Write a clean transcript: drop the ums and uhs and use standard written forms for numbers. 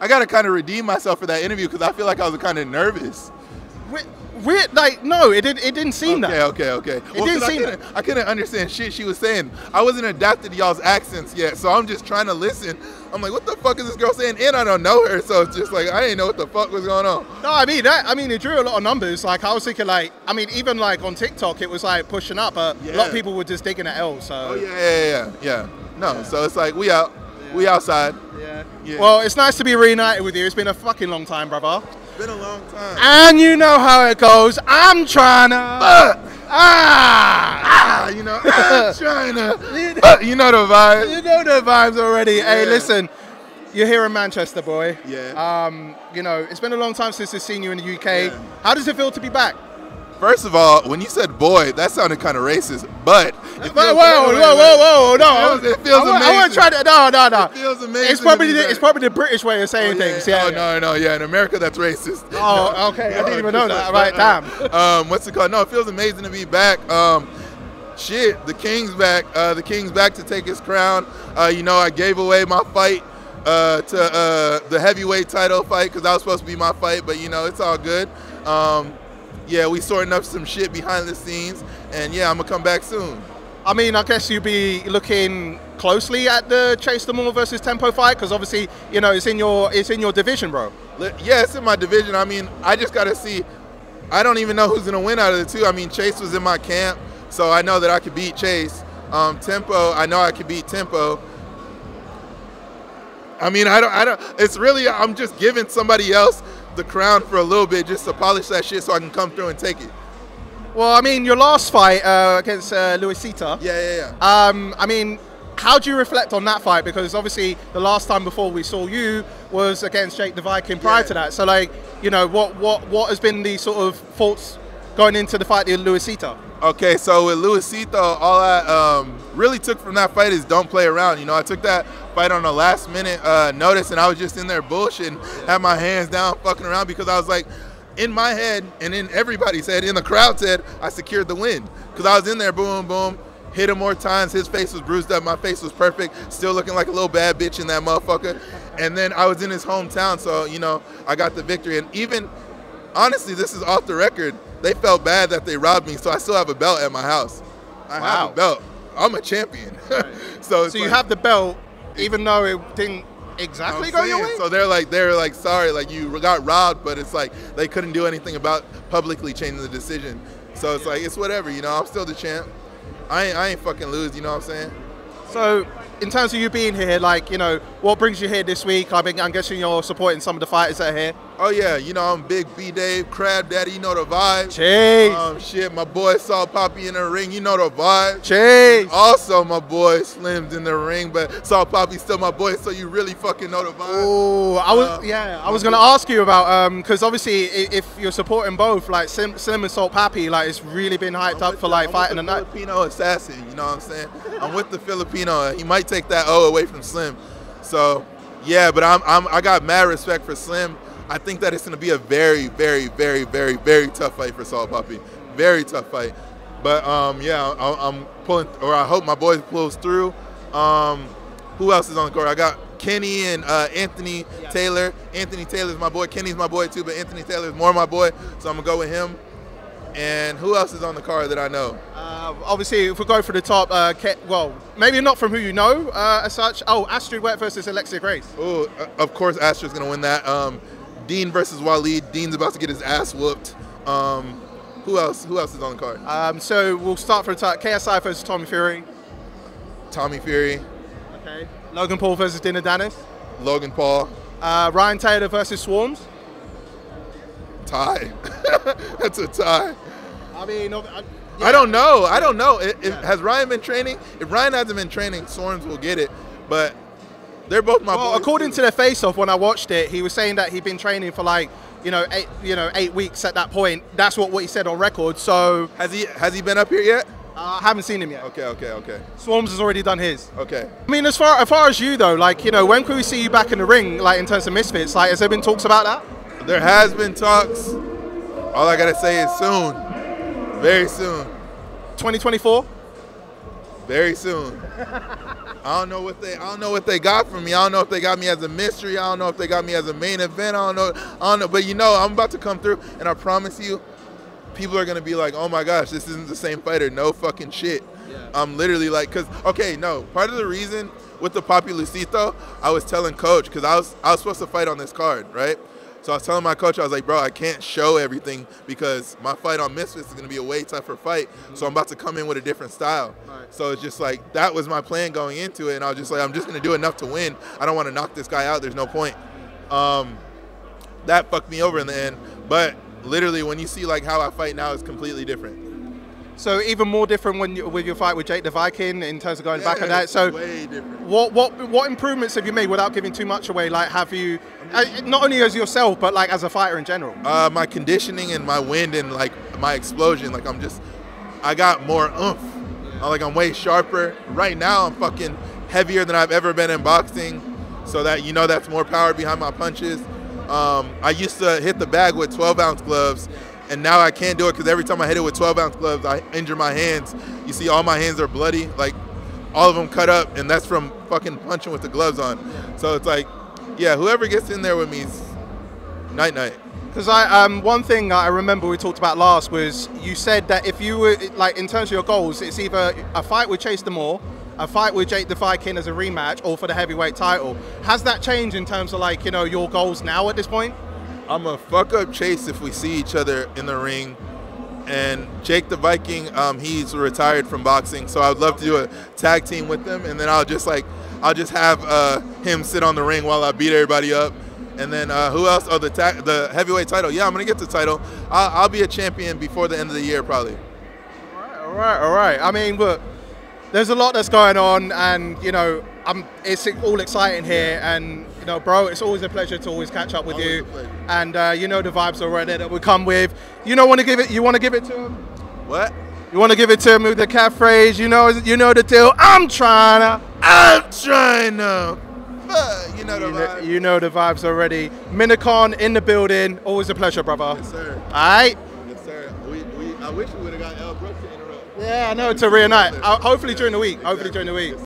I gotta kind of redeem myself for that interview because I feel like I was kind of nervous. Weird, like no, it didn't seem that. Okay. Well, didn't seem I couldn't understand shit she was saying. I wasn't adapted to y'all's accents yet, so I'm just trying to listen. I'm like, what the fuck is this girl saying? And I don't know her, so it's just like I didn't know what the fuck was going on. No, I mean it drew a lot of numbers. Like I was thinking, like even like on TikTok, it was like pushing up. A lot of people were just digging at L. So. Oh yeah. No, so it's like we out. We outside. Yeah. Well, it's nice to be reunited with you. It's been a fucking long time, brother. It's been a long time. And you know how it goes. I'm trying to. You know, I'm trying to. You know the vibes. You know the vibes already. Yeah. Hey, listen. You're here in Manchester, boy. Yeah. You know, it's been a long time since I've seen you in the UK. Yeah. How does it feel to be back? First of all, when you said boy, that sounded kind of racist, but it feels, whoa, no. It feels amazing. I want to try to, no. It feels amazing. It's probably the British way of saying things. Yeah. No. In America, that's racist. Oh, okay. I didn't even know that. Right, damn. What's it called? No, it feels amazing to be back. Shit, the King's back. The King's back to take his crown. You know, I gave away my fight to the heavyweight title fight because that was supposed to be my fight, but you know, it's all good. Yeah, we sorting up some shit behind the scenes, and yeah, I'm gonna come back soon. I mean, I guess you'll be looking closely at the Chase the Moore versus Tempo fight because obviously, you know, it's in your division, bro. Yeah, it's in my division. I mean, I just gotta see. I don't even know who's gonna win out of the two. I mean, Chase was in my camp, so I know that I could beat Chase. Tempo, I know I could beat Tempo. I mean, I don't. It's really, I'm just giving somebody else the crown for a little bit just to polish that shit so I can come through and take it. Well, I mean, your last fight against Luisita. Yeah. I mean, how do you reflect on that fight? Because obviously the last time before we saw you was against Jake the Viking prior to that. So like, you know, what has been the sort of thoughts going into the fight with Luisita? Okay, so with Luisita, all I really took from that fight is don't play around. You know, I took that fight on a last minute notice, and I was just in there bullshitting, had my hands down, fucking around, because I was like, in my head and in everybody's head, in the crowd's head, I secured the win. Because I was in there, boom, boom, hit him more times. His face was bruised up, my face was perfect, still looking like a little bad bitch in that motherfucker. And then I was in his hometown, so, you know, I got the victory. And even, honestly, this is off the record, they felt bad that they robbed me, so I still have a belt at my house. I have a belt. I'm a champion. Right. So you have the belt, even though it didn't exactly go your way? So they're like, sorry, like you got robbed, but it's like they couldn't do anything about publicly changing the decision. So it's like, it's whatever, you know, I'm still the champ. I ain't fucking lose, you know what I'm saying? So in terms of you being here, like, you know, what brings you here this week? I'm guessing you're supporting some of the fighters that are here. Oh yeah, you know, I'm Big B Dave, Crab Daddy, you know the vibe. Chase. Shit, my boy Salt Poppy in the ring, you know the vibe. Chase. Also my boy Slim's in the ring, but Salt Poppy's still my boy, so you really fucking know the vibe. Oh, I was gonna ask you about because obviously if you're supporting both, like Slim and Salt Poppy, like it's really been hyped up for like fighting the night. Filipino assassin, you know what I'm saying? I'm with the Filipino. He might take that O away from Slim. So yeah, but I got mad respect for Slim. I think that it's going to be a very, very, very, very, very tough fight for Salt Poppy. Very tough fight. But yeah, I'm pulling, or I hope my boy pulls through. Who else is on the court? I got Kenny and Anthony Taylor. Anthony Taylor's my boy. Kenny's my boy too, but Anthony Taylor's more my boy, so I'm going to go with him. And who else is on the card that I know? Obviously, if we go for the top, well, maybe not from who you know as such. Oh, Astrid Wet versus Alexia Grace. Oh, of course Astrid's going to win that. Dean versus Waleed. Dean's about to get his ass whooped. Who else is on the card? So we'll start from the top. KSI versus Tommy Fury. Tommy Fury. Okay. Logan Paul versus Dina Dennis. Logan Paul. Ryan Taylor versus Swarms. Tie. That's a tie. I mean, I don't know. Has Ryan been training? If Ryan hasn't been training, Swarms will get it. But they're both my boys. According to the face-off, when I watched it, he was saying that he'd been training for like, 8 weeks at that point. That's what he said on record. So has he been up here yet? I haven't seen him yet. Okay. Swarms has already done his. Okay. I mean, as far as you though, like, when can we see you back in the ring, like in terms of Misfits? Like, has there been talks about that? There has been talks. All I gotta say is soon. Very soon. 2024? Very soon. I don't know what they got from me. I don't know if they got me as a mystery. I don't know if they got me as a main event. I don't know. But you know, I'm about to come through, and I promise you, people are gonna be like, "Oh my gosh, this isn't the same fighter." No fucking shit. Yeah. I'm literally like, part of the reason with the Populusito, I was telling coach, because I was supposed to fight on this card, right? So I was telling my coach, I was like, bro, I can't show everything because my fight on Misfits is going to be a way tougher fight. So I'm about to come in with a different style. Right. So it's just like, that was my plan going into it. And I was just like, I'm just going to do enough to win. I don't want to knock this guy out. There's no point. That fucked me over in the end. But literally, when you see like how I fight now, it's completely different. So even more different with your fight with Jake the Viking in terms of going back on that. So way different. What improvements have you made without giving too much away? Like, have you not only as yourself but like as a fighter in general? My conditioning and my wind and like my explosion. Like I got more oomph. Like I'm way sharper. Right now I'm fucking heavier than I've ever been in boxing. So that that's more power behind my punches. I used to hit the bag with 12-ounce gloves. And now I can't do it because every time I hit it with 12-ounce gloves, I injure my hands. You see all my hands are bloody, like all of them cut up, and that's from fucking punching with the gloves on. So it's like, yeah, whoever gets in there with me is night-night. Because one thing I remember we talked about last was you said that if you were, like in terms of your goals, it's either a fight with Chase Demore, a fight with Jake the Viking as a rematch, or for the heavyweight title. Has that changed in terms of like, your goals now at this point? I'm a fuck up Chase if we see each other in the ring. And Jake the Viking, he's retired from boxing, so I would love to do a tag team with him, and then I'll just have him sit on the ring while I beat everybody up. And then who else? Oh, the heavyweight title. Yeah, I'm gonna get the title. I'll be a champion before the end of the year, probably. All right. I mean, look, there's a lot that's going on, and it's all exciting here, and bro, it's always a pleasure to always catch up with you, and the vibes already that we come with. You want to give it to him? What? You want to give it to him with the cat phrase? You know the deal. I'm trying to. You know the vibes. You know the vibes already. Minikon in the building. Always a pleasure, brother. Yes, sir. All right. Yes, sir. I wish we would have got L. Brooks to interrupt. Yeah, I know, to reunite. Hopefully during the week.